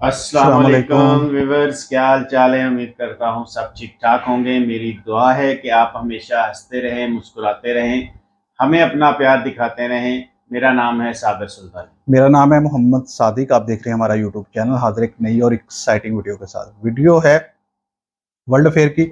अस्सलाम वालेकुम व्यूअर्स, क्या हाल चाल है। उम्मीद करता हूँ सब ठीक ठाक होंगे। मेरी दुआ है कि आप हमेशा हंसते रहें, मुस्कुराते रहें, हमें अपना प्यार दिखाते रहें। मेरा नाम है साबिर सुल्तान। मेरा नाम है मोहम्मद सादिक। आप देख रहे हैं हमारा यूट्यूब चैनल। हाजिर एक नई और एक्साइटिंग वीडियो के साथ। वीडियो है वर्ल्ड अफेयर की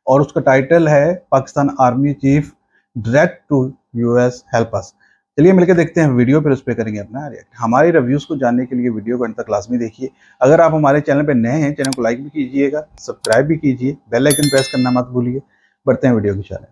और उसका टाइटल है Pakistan army chief direct to US help us. चलिए मिलकर देखते हैं वीडियो, फिर उस पर करेंगे अपना रिएक्ट। हमारे रिव्यूज़ को जानने के लिए वीडियो को अंत तक लाजमी देखिए। अगर आप हमारे चैनल पर नए हैं, चैनल को लाइक भी कीजिएगा, सब्सक्राइब भी कीजिए, बेल आइकन प्रेस करना मत भूलिए। बढ़ते हैं वीडियो की चैनल।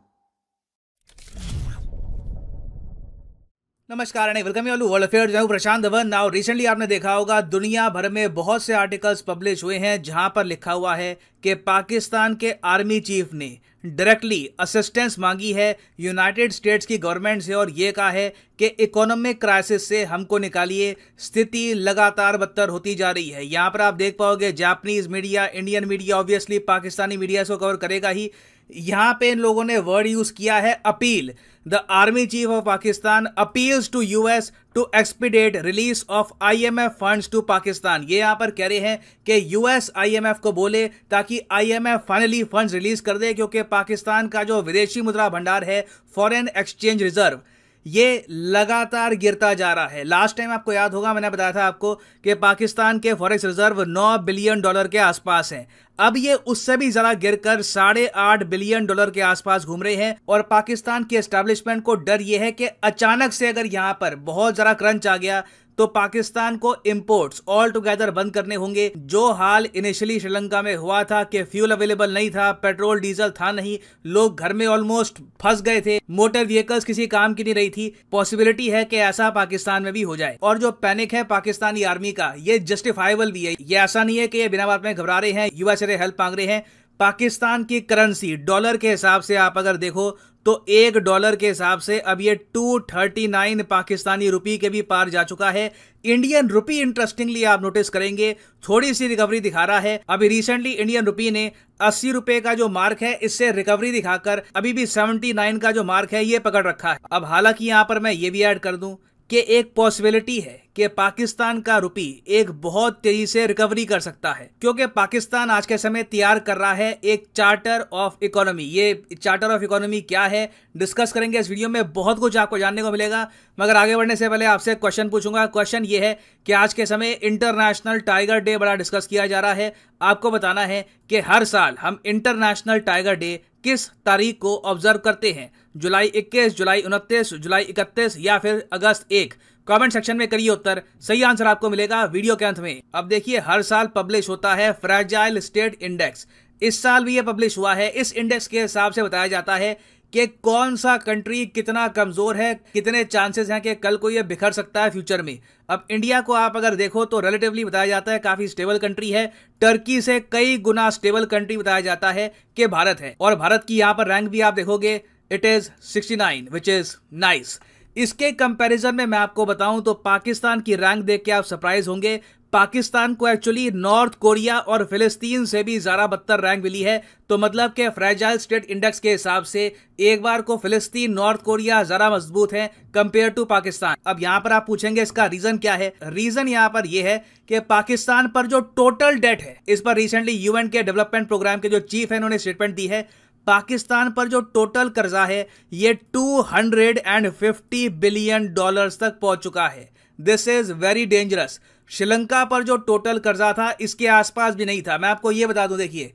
नमस्कार and welcome you all to world affairs. मैं प्रशांत धवन। नाउ रिसेंटली आपने देखा होगा दुनिया भर में बहुत से आर्टिकल्स पब्लिश हुए हैं जहां पर लिखा हुआ है कि पाकिस्तान के आर्मी चीफ ने डायरेक्टली असिस्टेंस मांगी है यूनाइटेड स्टेट्स की गवर्नमेंट से और ये कहा है कि इकोनॉमिक क्राइसिस से हमको निकालिए, स्थिति लगातार बदतर होती जा रही है। यहाँ पर आप देख पाओगे Japanese media, Indian media, obviously Pakistani media इसको कवर करेगा ही। यहाँ पे इन लोगों ने वर्ड यूज किया है appeal. The army chief of Pakistan appeals to US to expedite release of IMF funds to Pakistan. ये यहाँ पर कह रहे हैं कि यूएस आईएमएफ को बोले ताकि आईएमएफ फाइनली फंड्स रिलीज कर दे, क्योंकि पाकिस्तान का जो विदेशी मुद्रा भंडार है, फॉरेन एक्सचेंज रिजर्व, ये लगातार गिरता जा रहा है। लास्ट टाइम आपको याद होगा मैंने बताया था आपको कि पाकिस्तान के फॉरेक्स रिजर्व 9 बिलियन डॉलर के आसपास हैं। अब ये उससे भी ज्यादा गिरकर 8.5 बिलियन डॉलर के आसपास घूम रहे हैं। और पाकिस्तान के एस्टेब्लिशमेंट को डर यह है कि अचानक से अगर यहां पर बहुत ज्यादा क्रंच आ गया तो पाकिस्तान को इंपोर्ट्स ऑल टुगेदर बंद करने होंगे। जो हाल इनिशियली श्रीलंका में हुआ था कि फ्यूल अवेलेबल नहीं था, पेट्रोल डीजल था नहीं, लोग घर में ऑलमोस्ट फंस गए थे, मोटर व्हीकल्स किसी काम की नहीं रही थी। पॉसिबिलिटी है कि ऐसा पाकिस्तान में भी हो जाए। और जो पैनिक है पाकिस्तानी आर्मी का, ये जस्टिफाइबल भी है। ये ऐसा नहीं है कि ये बिना बात में घबरा रहे हैं, यूएस से हेल्प मांग रहे हैं। पाकिस्तान की करेंसी डॉलर के हिसाब से आप अगर देखो तो $1 के हिसाब से अब ये 239 पाकिस्तानी रुपी के भी पार जा चुका है। इंडियन रुपी इंटरेस्टिंगली आप नोटिस करेंगे थोड़ी सी रिकवरी दिखा रहा है। अभी रिसेंटली इंडियन रुपी ने 80 रुपए का जो मार्क है इससे रिकवरी दिखाकर अभी भी 79 का जो मार्क है ये पकड़ रखा है। अब हालांकि यहां पर मैं ये भी ऐड कर दूं कि एक पॉसिबिलिटी है कि पाकिस्तान का रुपी एक बहुत तेजी से रिकवरी कर सकता है, क्योंकि पाकिस्तान आज के समय तैयार कर रहा है एक चार्टर ऑफ इकोनॉमी। ये चार्टर ऑफ इकोनॉमी क्या है डिस्कस करेंगे इस वीडियो में, बहुत कुछ आपको जानने को मिलेगा। मगर आगे बढ़ने से पहले आपसे क्वेश्चन पूछूंगा। क्वेश्चन ये है कि आज के समय इंटरनेशनल टाइगर डे बड़ा डिस्कस किया जा रहा है। आपको बताना है कि हर साल हम इंटरनेशनल टाइगर डे किस तारीख को ऑब्जर्व करते हैं, जुलाई 21, जुलाई 29, जुलाई 31 या फिर अगस्त 1। कमेंट सेक्शन में करिए उत्तर, सही आंसर आपको मिलेगा वीडियो के अंत में। अब देखिए हर साल पब्लिश होता है फ्रैजाइल स्टेट इंडेक्स। इस साल भी ये पब्लिश हुआ है। इस इंडेक्स के हिसाब से बताया जाता है कि कौन सा कंट्री कितना कमजोर है, कितने चांसेस हैं कि कल को ये बिखर सकता है फ्यूचर में। अब इंडिया को आप अगर देखो तो रिलेटिवली बताया जाता है काफी स्टेबल कंट्री है। टर्की से कई गुना स्टेबल कंट्री बताया जाता है कि भारत है। और भारत की यहां पर रैंक भी आप देखोगे, it is 69 which is nice. इसके कंपैरिजन में मैं आपको बताऊं तो पाकिस्तान की रैंक देख के आप सरप्राइज होंगे। पाकिस्तान को एक्चुअली नॉर्थ कोरिया और फिलिस्तीन से भी ज्यादा बदतर रैंक मिली है। तो मतलब कि फ्रैजाइल स्टेट इंडेक्स के हिसाब से एक बार को फिलिस्तीन, नॉर्थ कोरिया ज्यादा मजबूत है कंपेयर टू पाकिस्तान। अब यहां पर आप पूछेंगे इसका रीजन क्या है। रीजन यहां पर यह है कि पाकिस्तान पर जो टोटल डेट है, इस पर रिसेंटली यूएन के डेवलपमेंट प्रोग्राम के जो चीफ है उन्होंने स्टेटमेंट दी है। पाकिस्तान पर जो टोटल कर्जा है ये 250 बिलियन डॉलर्स तक पहुंच चुका है। This is very dangerous. Sri Lanka पर जो टोटल कर्जा था इसके आसपास भी नहीं था। मैं आपको यह बता दूं, देखिए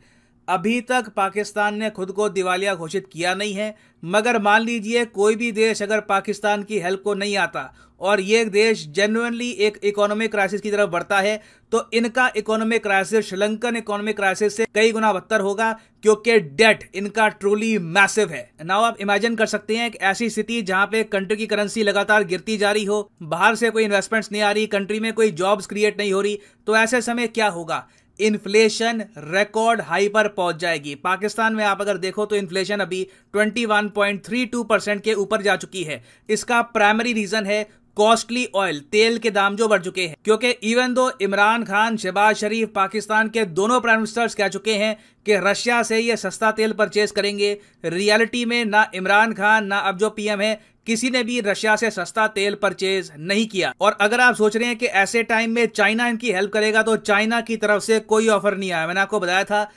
अभी तक पाकिस्तान ने खुद को दिवालिया घोषित किया नहीं है, मगर मान लीजिए कोई भी देश अगर पाकिस्तान की हेल्प को नहीं आता और ये देश जेन्युइनली एक इकोनॉमिक क्राइसिस की तरफ बढ़ता है तो इनका economic crisis Sri Lankan economic crisis से कई गुना बदतर होगा, क्योंकि डेट इनका ट्रूली मैसिव है। नाउ आप इमेजिन कर सकते हैं एक ऐसी स्थिति जहां पे कंट्री की करेंसी लगातार गिरती जा रही हो, बाहर से कोई इन्वेस्टमेंट्स नहीं आ रही, कंट्री में कोई जॉब्स क्रिएट नहीं हो रही, तो ऐसे समय क्या होगा। इन्फ्लेशन रिकॉर्ड हाई पर पहुंच जाएगी। पाकिस्तान में आप अगर देखो तो इन्फ्लेशन अभी 21.32% के ऊपर जा चुकी है। इसका प्राइमरी रीजन है कॉस्टली ऑयल, तेल के दाम जो बढ़ चुके हैं। क्योंकि इवन दो इमरान खान, शहबाज शरीफ, पाकिस्तान के दोनों प्राइम मिनिस्टर्स कह चुके हैं कि रशिया से ये सस्ता तेल परचेज करेंगे, रियलिटी में ना इमरान खान ना अब जो पीएम है किसी ने भी रशिया से सस्ता तेल परचेज नहीं किया। और अगर आप सोच रहे हैं कि ऐसे टाइम में चाइना इनकी हेल्प करेगा, तो चाइना की तरफ से कोई ऑफर नहीं आया। मैंने आपको बताया था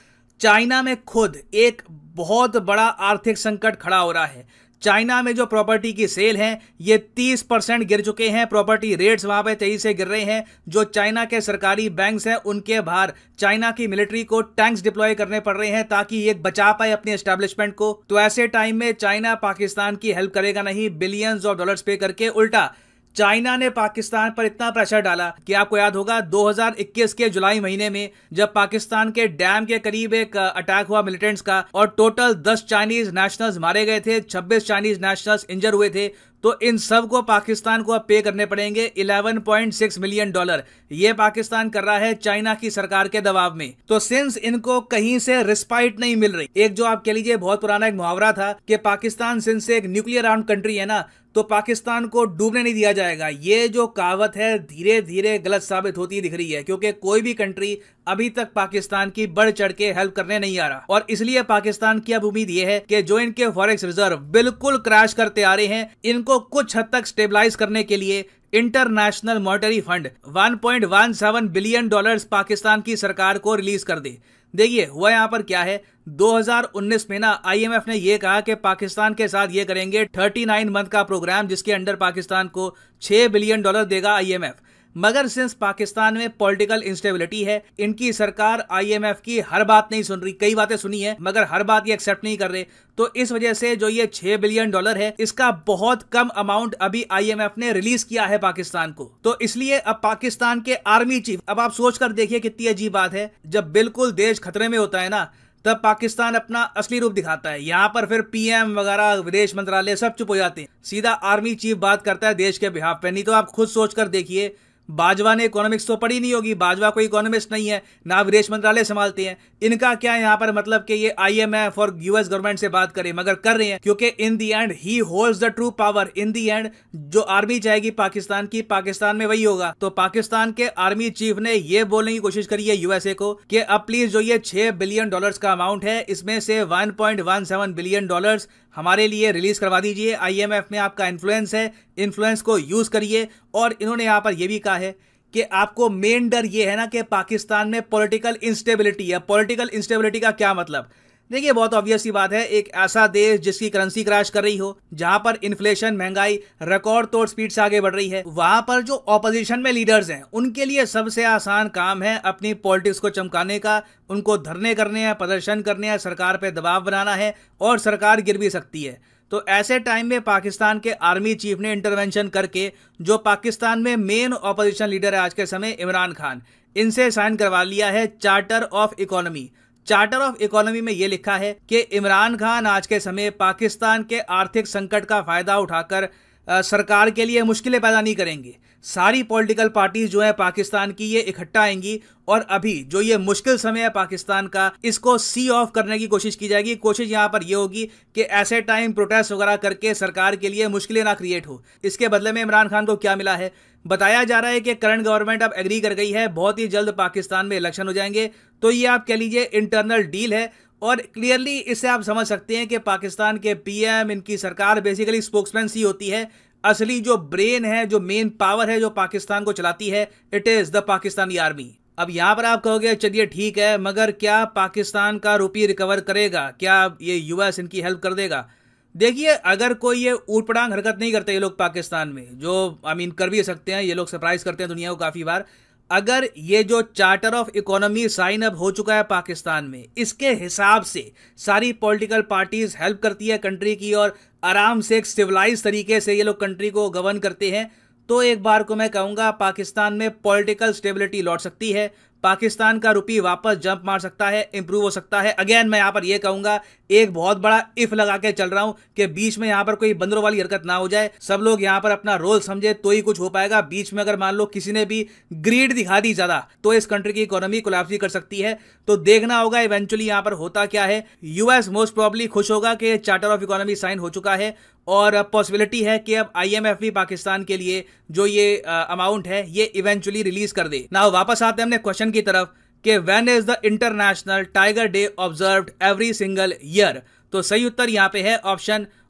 चाइना में खुद एक बहुत बड़ा आर्थिक संकट खड़ा हो रहा है। चाइना में जो प्रॉपर्टी की सेल है ये 30% गिर चुके हैं, प्रॉपर्टी रेट्स वहां पे तेजी से गिर रहे हैं। जो चाइना के सरकारी बैंक्स हैं उनके बाहर चाइना की मिलिट्री को टैंक्स डिप्लॉय करने पड़ रहे हैं ताकि ये बचा पाए अपने एस्टैब्लिशमेंट को। तो ऐसे टाइम में चाइना पाकिस्तान की हेल्प करेगा नहीं, बिलियंस ऑफ डॉलर्स पे करके। उल्टा चाइना ने पाकिस्तान पर इतना प्रेशर डाला कि आपको याद होगा 2021 के जुलाई महीने में जब पाकिस्तान के डैम के करीब एक अटैक हुआ मिलिटेंट्स का और टोटल 10 चाइनीज नेशनल्स मारे गए थे, 26 चाइनीज नेशनल्स इंजर हुए थे। तो इन सब को पाकिस्तान को अब पे करने पड़ेंगे $11.6 मिलियन। ये पाकिस्तान कर रहा है चाइना की सरकार के दबाव में। तो सिंस इनको कहीं से रिस्पाइट नहीं मिल रही, एक जो आप कह लीजिए बहुत पुराना एक मुहावरा था कि पाकिस्तान सिंस एक न्यूक्लियर आर्म कंट्री है ना, तो पाकिस्तान को डूबने नहीं दिया जाएगा। ये जो कहावत है धीरे धीरे गलत साबित होती दिख रही है, क्योंकि कोई भी कंट्री अभी तक पाकिस्तान की बढ़ चढ़ के हेल्प करने नहीं आ रहा। और इसलिए पाकिस्तान की अब उम्मीद ये है कि जो इनके फॉरेक्स रिजर्व बिल्कुल क्रैश करते आ रहे हैं, इनको कुछ हद तक स्टेबलाइज करने के लिए international monetary fund $1.17 billion Pakistan की सरकार को रिलीज कर दे। देखिए हुआ यहां पर क्या है, 2019 में ना आईएमएफ ने यह कहा कि पाकिस्तान के साथ ये करेंगे 39 मंथ का प्रोग्राम, जिसके अंडर पाकिस्तान को $6 बिलियन देगा आईएमएफ। मगर सिंस पाकिस्तान में पॉलिटिकल इंस्टेबिलिटी है, इनकी सरकार आईएमएफ की हर बात नहीं सुन रही। कई बातें सुनी है मगर हर बात ये एक्सेप्ट नहीं कर रहे। तो इस वजह से जो ये $6 बिलियन है, इसका बहुत कम अमाउंट अभी आईएमएफ ने रिलीज किया है पाकिस्तान को। तो इसलिए अब पाकिस्तान के आर्मी चीफ, अब आप सोच कर देखिए कितनी अजीब बात है, जब बिल्कुल देश खतरे में होता है ना, तब पाकिस्तान अपना असली रूप दिखाता है। यहाँ पर फिर पीएम वगैरह, विदेश मंत्रालय सब चुप हो जाते हैं, सीधा आर्मी चीफ बात करता है देश के बिहाफ पे। नहीं तो आप खुद सोच कर देखिए, बाजवा ने इकोनॉमिक्स तो पढ़ी नहीं होगी, बाजवा कोई इकोनॉमिस्ट नहीं है, ना विदेश मंत्रालय संभालते हैं। इनका क्या यहाँ पर मतलब कि ये आईएमएफ और यूएस गवर्नमेंट से बात करें, मगर कर रहे हैं क्योंकि in the end he holds the true power. In the end जो आर्मी चाहेगी पाकिस्तान की, पाकिस्तान में वही होगा। तो पाकिस्तान के आर्मी चीफ ने ये बोलने की कोशिश करी है यूएसए को कि अब प्लीज जो ये $6 बिलियन का अमाउंट है, इसमें से $1.17 बिलियन हमारे लिए रिलीज करवा दीजिए। आईएमएफ में आपका इन्फ्लुएंस है, इन्फ्लुएंस को यूज करिए। और इन्होंने यहाँ पर यह भी कहा है कि आपको मेन डर ये है ना कि पाकिस्तान में पॉलिटिकल इंस्टेबिलिटी है। पॉलिटिकल इंस्टेबिलिटी का क्या मतलब? देखिए बहुत ऑब्वियस सी बात है, एक ऐसा देश जिसकी करेंसी क्रैश कर रही हो, जहां पर इन्फ्लेशन, महंगाई रिकॉर्ड तोड़ स्पीड से आगे बढ़ रही है, वहां पर जो ऑपोजिशन में लीडर्स हैं उनके लिए सबसे आसान काम है अपनी पॉलिटिक्स को चमकाने का। उनको धरने करने हैं, प्रदर्शन करने हैं, सरकार पे दबाव बनाना है, और सरकार गिर भी सकती है। तो ऐसे टाइम में पाकिस्तान के आर्मी चीफ ने इंटरवेंशन करके जो पाकिस्तान में मेन ऑपोजिशन लीडर है आज के समय, इमरान खान, इनसे साइन करवा लिया है charter of economy. Charter of economy में यह लिखा है कि इमरान खान आज के समय पाकिस्तान के आर्थिक संकट का फायदा उठाकर सरकार के लिए मुश्किलें पैदा नहीं करेंगे। सारी पॉलिटिकल पार्टीज जो है पाकिस्तान की, ये इकट्ठा आएंगी और अभी जो ये मुश्किल समय है पाकिस्तान का, इसको सी ऑफ करने की कोशिश की जाएगी। कोशिश यहाँ पर ये होगी कि ऐसे टाइम प्रोटेस्ट वगैरह करके सरकार के लिए मुश्किलें ना क्रिएट हो। इसके बदले में इमरान खान को क्या मिला है? बताया जा रहा है कि करंट गवर्नमेंट अब एग्री कर गई है, बहुत ही जल्द पाकिस्तान में इलेक्शन हो जाएंगे। तो ये आप कह लीजिए इंटरनल डील है, और क्लियरली इससे आप समझ सकते हैं कि पाकिस्तान के पीएम, इनकी सरकार बेसिकली स्पोक्समैन सी होती है। असली जो ब्रेन है, जो मेन पावर है जो पाकिस्तान को चलाती है, it is the Pakistani army. अब यहां पर आप कहोगे चलिए ठीक है, मगर क्या पाकिस्तान का रुपये रिकवर करेगा? क्या ये यूएस इनकी हेल्प कर देगा? देखिए अगर कोई ये ऊटपटांग हरकत नहीं करते ये लोग पाकिस्तान में, जो कर भी सकते हैं, ये लोग सरप्राइज करते हैं दुनिया को काफी बार। अगर ये जो charter of economy sign up हो चुका है पाकिस्तान में, इसके हिसाब से सारी पॉलिटिकल पार्टीज हेल्प करती है कंट्री की, और आराम से एक सिविलाइज तरीके से ये लोग कंट्री को गवर्न करते हैं, तो एक बार को मैं कहूंगा पाकिस्तान में पॉलिटिकल स्टेबिलिटी लौट सकती है। पाकिस्तान का रुपये वापस जंप मार सकता है, इंप्रूव हो सकता है। अगेन मैं यहां पर यह कहूंगा, एक बहुत बड़ा इफ लगा के चल रहा हूं कि बीच में यहां पर कोई बंदरों वाली हरकत ना हो जाए, सब लोग यहां पर अपना रोल समझे तो ही कुछ हो पाएगा। बीच में अगर मान लो किसी ने भी ग्रीड दिखा दी ज्यादा, तो इस कंट्री की इकोनॉमी कोलैप्स भी कर सकती है। तो देखना होगा इवेंचुअली यहां पर होता क्या है। यूएस मोस्ट प्रोबेबली खुश होगा कि चार्टर ऑफ इकोनॉमी साइन हो चुका है, और पॉसिबिलिटी है कि अब IMF भी पाकिस्तान के लिए जो ये अमाउंट है ये इवेंचुअली रिलीज कर दे। नाउ वापस आते हैं हमने क्वेश्चन की तरफ कि when is the international tiger day observed every single year. तो सही उत्तर यहाँ पे है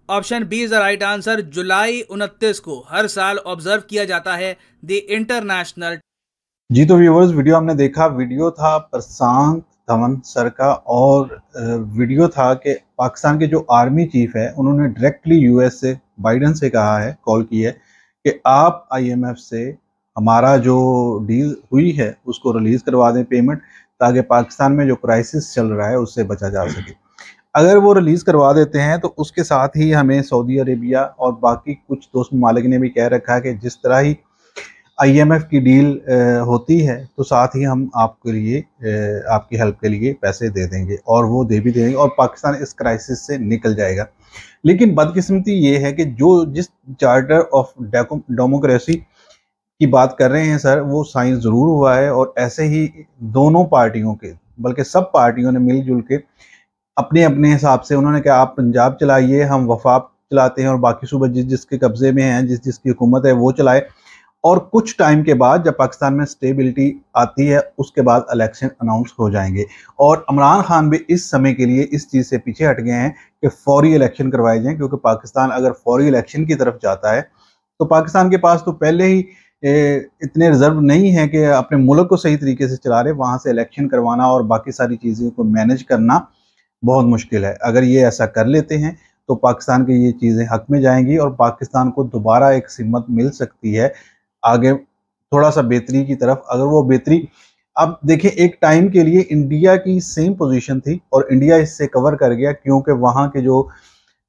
option B is the right answer. जुलाई 29 को हर साल ऑब्जर्व किया जाता है द इंटरनेशनल। जी तो व्यूवर्स, वीडियो हमने देखा, वीडियो था प्रशांत धवन सर का, और वीडियो था कि पाकिस्तान के जो आर्मी चीफ है उन्होंने डायरेक्टली US से बाइडन से कहा है, कॉल की है कि आप IMF से हमारा जो डील हुई है उसको रिलीज करवा दें पेमेंट, ताकि पाकिस्तान में जो क्राइसिस चल रहा है उससे बचा जा सके। अगर वो रिलीज करवा देते हैं तो उसके साथ ही हमें सऊदी अरेबिया और बाकी कुछ दोस्त ममालिक ने भी कह रखा है कि जिस तरह ही IMF की डील होती है तो साथ ही हम आपके लिए आपकी हेल्प के लिए पैसे दे देंगे, और वो दे भी देंगे, और पाकिस्तान इस क्राइसिस से निकल जाएगा। लेकिन बदकिस्मती ये है कि जिस चार्टर ऑफ डेमोक्रेसी की बात कर रहे हैं सर, वो साइन ज़रूर हुआ है, और ऐसे ही दोनों पार्टियों के, बल्कि सब पार्टियों ने मिलजुल के अपने अपने हिसाब से उन्होंने कहा आप पंजाब चलाइए, हम वफाक चलाते हैं, और बाकी सूबे जिसके कब्जे में हैं, जिसकी हुकूमत है वो चलाए। और कुछ टाइम के बाद जब पाकिस्तान में स्टेबिलिटी आती है उसके बाद इलेक्शन अनाउंस हो जाएंगे। और इमरान खान भी इस समय के लिए इस चीज़ से पीछे हट गए हैं कि फौरी इलेक्शन करवाए जाएं, क्योंकि पाकिस्तान अगर फौरी इलेक्शन की तरफ जाता है तो पाकिस्तान के पास तो पहले ही इतने रिजर्व नहीं है कि अपने मुल्क को सही तरीके से चला रहे, वहाँ से इलेक्शन करवाना और बाकी सारी चीज़ों को मैनेज करना बहुत मुश्किल है। अगर ये ऐसा कर लेते हैं तो पाकिस्तान की ये चीज़ें हक में जाएंगी और पाकिस्तान को दोबारा एक सिमत मिल सकती है आगे थोड़ा सा बेहतरी की तरफ। अगर वो बेहतरी, अब देखें, एक टाइम के लिए इंडिया की सेम पोजीशन थी और इंडिया इससे कवर कर गया, क्योंकि वहाँ के जो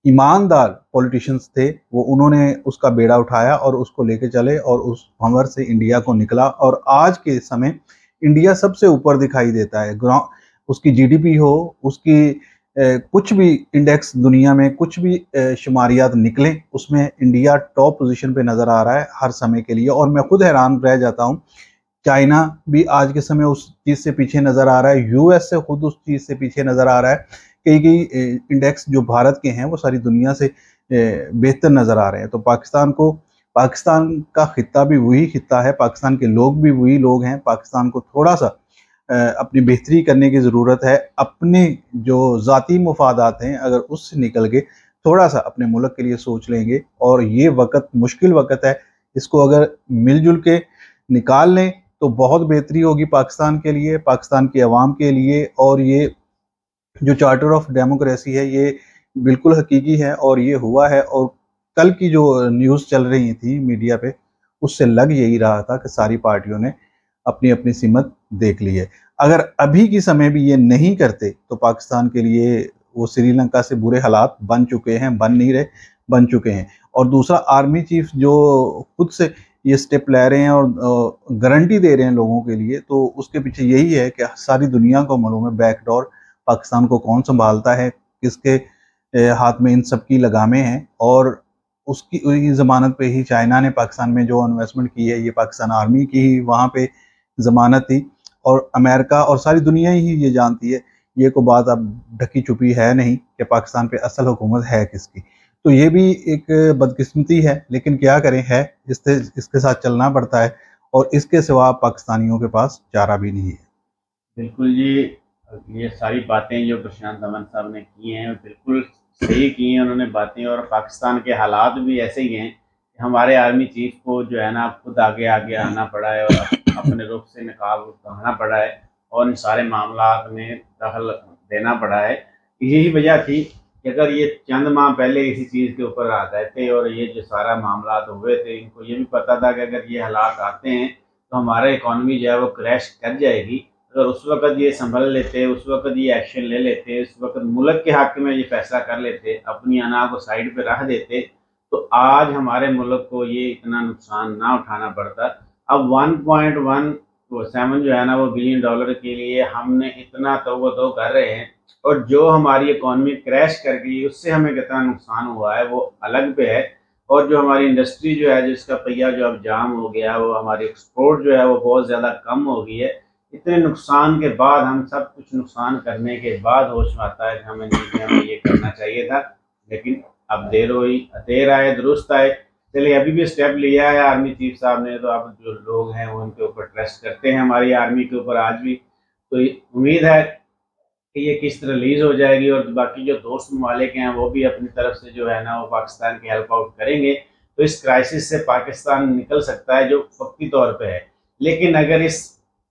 ईमानदार पॉलिटिशियंस थे वो उन्होंने उसका बेड़ा उठाया और उसको लेके चले, और उस भंवर से इंडिया को निकला। और आज के समय इंडिया सबसे ऊपर दिखाई देता है। उसकी GDP हो, उसकी कुछ भी इंडेक्स दुनिया में कुछ भी शुमारियात निकलें, उसमें इंडिया टॉप पोजीशन पे नज़र आ रहा है हर समय के लिए। और मैं खुद हैरान रह जाता हूँ, चाइना भी आज के समय उस चीज़ से पीछे नज़र आ रहा है, US से खुद उस चीज़ से पीछे नज़र आ रहा है। कई इंडेक्स जो भारत के हैं वो सारी दुनिया से बेहतर नज़र आ रहे हैं। तो पाकिस्तान का खित्ता भी वही खित्ता है, पाकिस्तान के लोग भी वही लोग हैं। पाकिस्तान को थोड़ा सा अपनी बेहतरी करने की ज़रूरत है। अपने जो ज़ाती मुफादात हैं अगर उससे निकल के थोड़ा सा अपने मुल्क के लिए सोच लेंगे, और ये वक्त मुश्किल वक्त है, इसको अगर मिलजुल के निकाल लें तो बहुत बेहतरी होगी पाकिस्तान के लिए, पाकिस्तान के अवाम के लिए। और ये जो चार्टर ऑफ डेमोक्रेसी है ये बिल्कुल हकीकी है और ये हुआ है। और कल की जो न्यूज़ चल रही थी मीडिया पे, उससे लग यही रहा था कि सारी पार्टियों ने अपनी अपनी सिमत देख ली है। अगर अभी के समय भी ये नहीं करते तो पाकिस्तान के लिए वो श्रीलंका से बुरे हालात बन चुके हैं, बन नहीं रहे, बन चुके हैं। और दूसरा, आर्मी चीफ जो खुद से ये स्टेप ले रहे हैं और गारंटी दे रहे हैं लोगों के लिए, तो उसके पीछे यही है कि सारी दुनिया को मालूम है बैकडोर पाकिस्तान को कौन संभालता है, किसके हाथ में इन सब की लगामें हैं। और उसकी ज़मानत पे ही चाइना ने पाकिस्तान में जो इन्वेस्टमेंट की है, ये पाकिस्तान आर्मी की ही वहाँ पे ज़मानत थी। और अमेरिका और सारी दुनिया ही ये जानती है, ये को बात अब ढकी छुपी है नहीं कि पाकिस्तान पे असल हुकूमत है किसकी। तो ये भी एक बदकिस्मती है, लेकिन क्या करें, है इसके साथ चलना पड़ता है, और इसके सिवा पाकिस्तानियों के पास चारा भी नहीं है। बिल्कुल जी, ये सारी बातें जो प्रशांत धवन साहब ने की हैं बिल्कुल सही की हैं उन्होंने बातें। और पाकिस्तान के हालात भी ऐसे ही हैं कि हमारे आर्मी चीफ को जो है ना खुद आगे आगे आना पड़ा है और अपने रुख से नकाब उठाना पड़ा है और इन सारे मामला में दखल देना पड़ा है। यही वजह थी कि अगर ये चंद माह पहले इसी चीज़ के ऊपर आ गए थे और ये जो सारा मामला हुए थे, इनको ये भी पता था कि अगर ये हालात आते हैं तो हमारा इकॉनमी जो है वो क्रैश कर जाएगी। अगर उस वक़्त ये संभल लेते, उस वक़्त ये एक्शन ले लेते, उस वक़्त मुल्क के हक़ में ये फैसला कर लेते, अपनी अना को साइड पे रख देते, तो आज हमारे मुल्क को ये इतना नुकसान ना उठाना पड़ता। अब 1.17 जो है ना वो बिलियन डॉलर के लिए हमने इतना तो कर रहे हैं, और जो हमारी इकॉनमी क्रैश कर गई उससे हमें कितना नुकसान हुआ है वो अलग पे है। और जो हमारी इंडस्ट्री जो है, जिसका पहिया जो अब जाम हो गया, वो हमारी एक्सपोर्ट जो है वो बहुत ज़्यादा कम हो गई है। इतने नुकसान के बाद, हम सब कुछ नुकसान करने के बाद होश में आता है कि हमें ये करना चाहिए था, लेकिन अब देर आए दुरुस्त आए। चलिए अभी भी स्टेप लिया है आर्मी चीफ साहब ने, तो अब जो लोग हैं वो उनके ऊपर ट्रस्ट करते हैं, हमारी आर्मी के ऊपर आज भी। तो उम्मीद है कि ये किस्त रिलीज हो जाएगी और बाकी जो दोस्त ममालिक हैं वो भी अपनी तरफ से जो है ना वो पाकिस्तान की हेल्प आउट करेंगे, तो इस क्राइसिस से पाकिस्तान निकल सकता है जो वक्ती तौर पे है। लेकिन अगर इस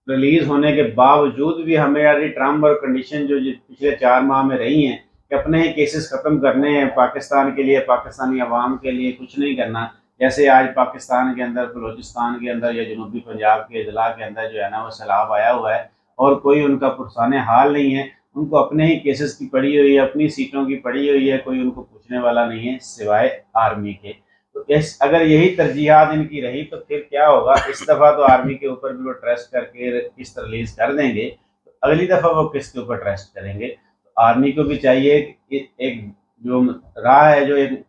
रिलीज होने के बावजूद भी हमारी टर्म और कंडीशन जो पिछले 4 माह में रही हैं कि अपने ही केसेस ख़त्म करने हैं, पाकिस्तान के लिए, पाकिस्तानी अवाम के लिए कुछ नहीं करना, जैसे आज पाकिस्तान के अंदर, बलूचिस्तान के अंदर या जनूबी पंजाब के अजला के अंदर जो है ना वो सैलाब आया हुआ है और कोई उनका पुरसाने हाल नहीं है, उनको अपने ही केसेस की पड़ी हुई है, अपनी सीटों की पड़ी हुई है, कोई उनको पूछने वाला नहीं है सिवाय आर्मी के। तो अगर यही तरजीहात इनकी रही तो फिर क्या होगा, इस दफ़ा तो आर्मी के ऊपर भी वो ट्रस्ट करके किस्त रिलीज कर देंगे, तो अगली दफ़ा वो किसके ऊपर ट्रस्ट करेंगे। तो आर्मी को भी चाहिए कि एक जो राह है, जो एक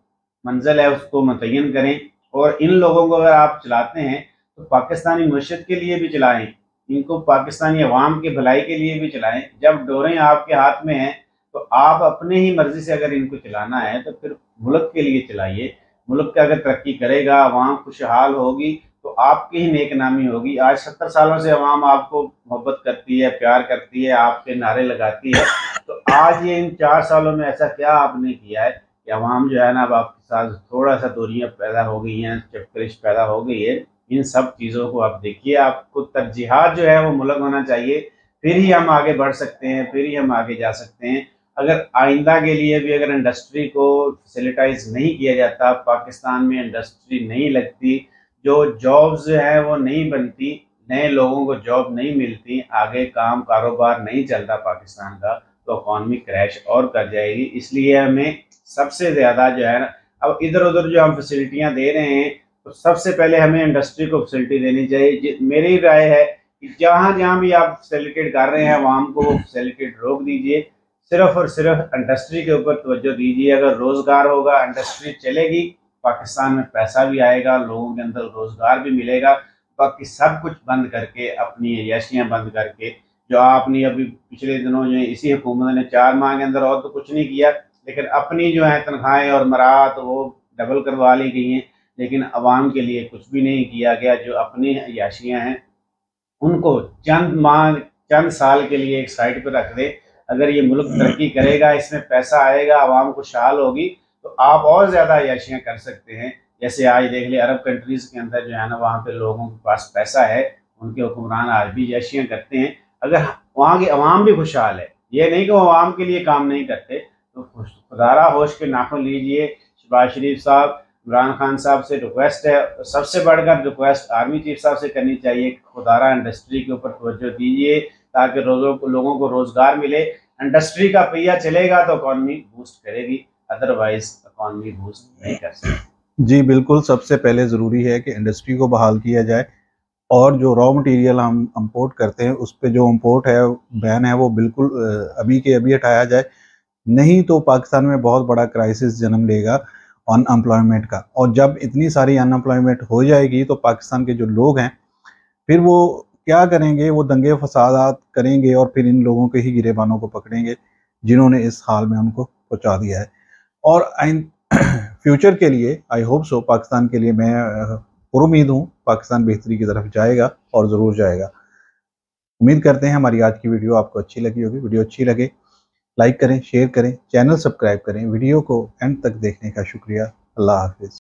मंजिल है उसको मुतय्यन करें, और इन लोगों को अगर आप चलाते हैं तो पाकिस्तानी मईशत के लिए भी चलाएं, इनको पाकिस्तानी अवाम की भलाई के लिए भी चलाएं। जब डोरें आपके हाथ में हैं तो आप अपने ही मर्जी से अगर इनको चलाना है तो फिर मुल्क के लिए चलाइए। मुल्क का अगर तरक्की करेगा, अवाम खुशहाल होगी तो आपकी ही नेक नामी होगी। आज 70 सालों से अवाम आपको मोहब्बत करती है, प्यार करती है, आपके नारे लगाती है, तो आज ये इन 4 सालों में ऐसा क्या आपने किया है कि अवाम जो है ना अब आपके साथ थोड़ा सा दूरियां पैदा हो गई हैं, चपकलिश पैदा हो गई है। इन सब चीज़ों को आप देखिए, आपको तरजीहात जो है वो मुल्क होना चाहिए, फिर ही हम आगे बढ़ सकते हैं, फिर ही हम आगे जा सकते हैं। अगर आइंदा के लिए भी अगर इंडस्ट्री को फैसिलिटाइज नहीं किया जाता, पाकिस्तान में इंडस्ट्री नहीं लगती, जो जॉब्स हैं वो नहीं बनती, नए लोगों को जॉब नहीं मिलती, आगे काम कारोबार नहीं चलता पाकिस्तान का, तो इकॉनमी क्रैश और कर जाएगी। इसलिए हमें सबसे ज़्यादा जो है ना, अब इधर उधर जो हम फैसिलिटियाँ दे रहे हैं तो सबसे पहले हमें इंडस्ट्री को फैसिलिटी देनी चाहिए। मेरी राय है कि जहाँ जहाँ भी आप फैसिलिटेट कर रहे हैं अवाम को, वो फैसिलिटेट रोक दीजिए, सिर्फ और सिर्फ इंडस्ट्री के ऊपर तवज्जो दीजिए। अगर रोज़गार होगा, इंडस्ट्री चलेगी, पाकिस्तान में पैसा भी आएगा, लोगों के अंदर रोज़गार भी मिलेगा। बाकी सब कुछ बंद करके, अपनी अय्याशियाँ बंद करके, जो आपने अभी पिछले दिनों जो इसी हुकूमत ने 4 माह के अंदर और तो कुछ नहीं किया, लेकिन अपनी जो है तनख्वाहें और मराहत वो डबल करवा ली गई हैं, लेकिन अवाम के लिए कुछ भी नहीं किया गया। जो अपनी अय्याशियाँ हैं उनको चंद साल के लिए एक साइड पर रख दे। अगर ये मुल्क तरक्की करेगा, इसमें पैसा आएगा, अवाम खुशहाल होगी, तो आप और ज़्यादा अय्याशियाँ कर सकते हैं। जैसे आज देख ले अरब कंट्रीज़ के अंदर जो है ना वहाँ पे लोगों के पास पैसा है, उनके हुक्मरान आज भी अय्याशियाँ करते हैं। अगर वहाँ की अवाम भी खुशहाल है, ये नहीं कि वो अवाम के लिए काम नहीं करते, तो खुदारा होश के नाखुन लीजिए। शहबाज शरीफ साहब, इमरान खान साहब से रिक्वेस्ट है, सबसे बढ़कर रिक्वेस्ट आर्मी चीफ साहब से करनी चाहिए, खुदारा इंडस्ट्री के ऊपर तवज्जो दीजिए ताकि लोगों को रोज़गार मिले। इंडस्ट्री का पहिया चलेगा तो इकॉनमी बूस्ट करेगी, अदरवाइज इकॉनमी बूस्ट नहीं कर सकती। जी बिल्कुल, सबसे पहले ज़रूरी है कि इंडस्ट्री को बहाल किया जाए और जो रॉ मटेरियल हम इंपोर्ट करते हैं उस पर जो इंपोर्ट है बैन है वो बिल्कुल अभी के अभी हटाया जाए, नहीं तो पाकिस्तान में बहुत बड़ा क्राइसिस जन्म लेगा अनएम्प्लॉयमेंट का। और जब इतनी सारी अनएम्प्लॉयमेंट हो जाएगी तो पाकिस्तान के जो लोग हैं फिर वो क्या करेंगे, वो दंगे फसादात करेंगे और फिर इन लोगों के ही गिरेबानों को पकड़ेंगे जिन्होंने इस हाल में उनको पहुंचा दिया है। और फ्यूचर के लिए आई होप सो, पाकिस्तान के लिए मैं पुरुमीद हूँ, पाकिस्तान बेहतरी की तरफ जाएगा और ज़रूर जाएगा। उम्मीद करते हैं हमारी आज की वीडियो आपको अच्छी लगी होगी। वीडियो अच्छी लगे लाइक करें, शेयर करें, चैनल सब्सक्राइब करें। वीडियो को एंड तक देखने का शुक्रिया। अल्लाह हाफिज़।